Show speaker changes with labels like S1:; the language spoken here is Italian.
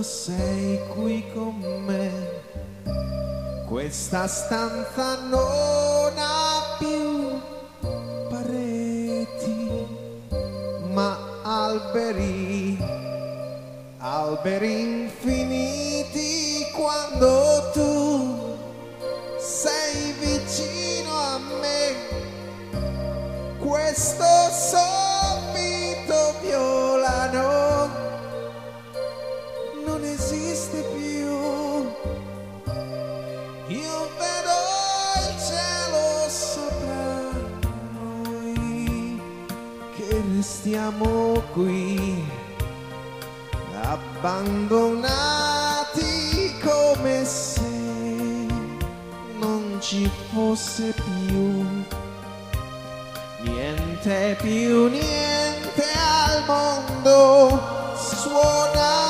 S1: quando sei qui con me. Questa stanza non ha più pareti, ma alberi, alberi infiniti. Quando tu sei vicino a me, questo soffitto violano non esiste più. Io vedo il cielo sopra noi, che restiamo qui, abbandonati, come se non ci fosse più niente al mondo. Suona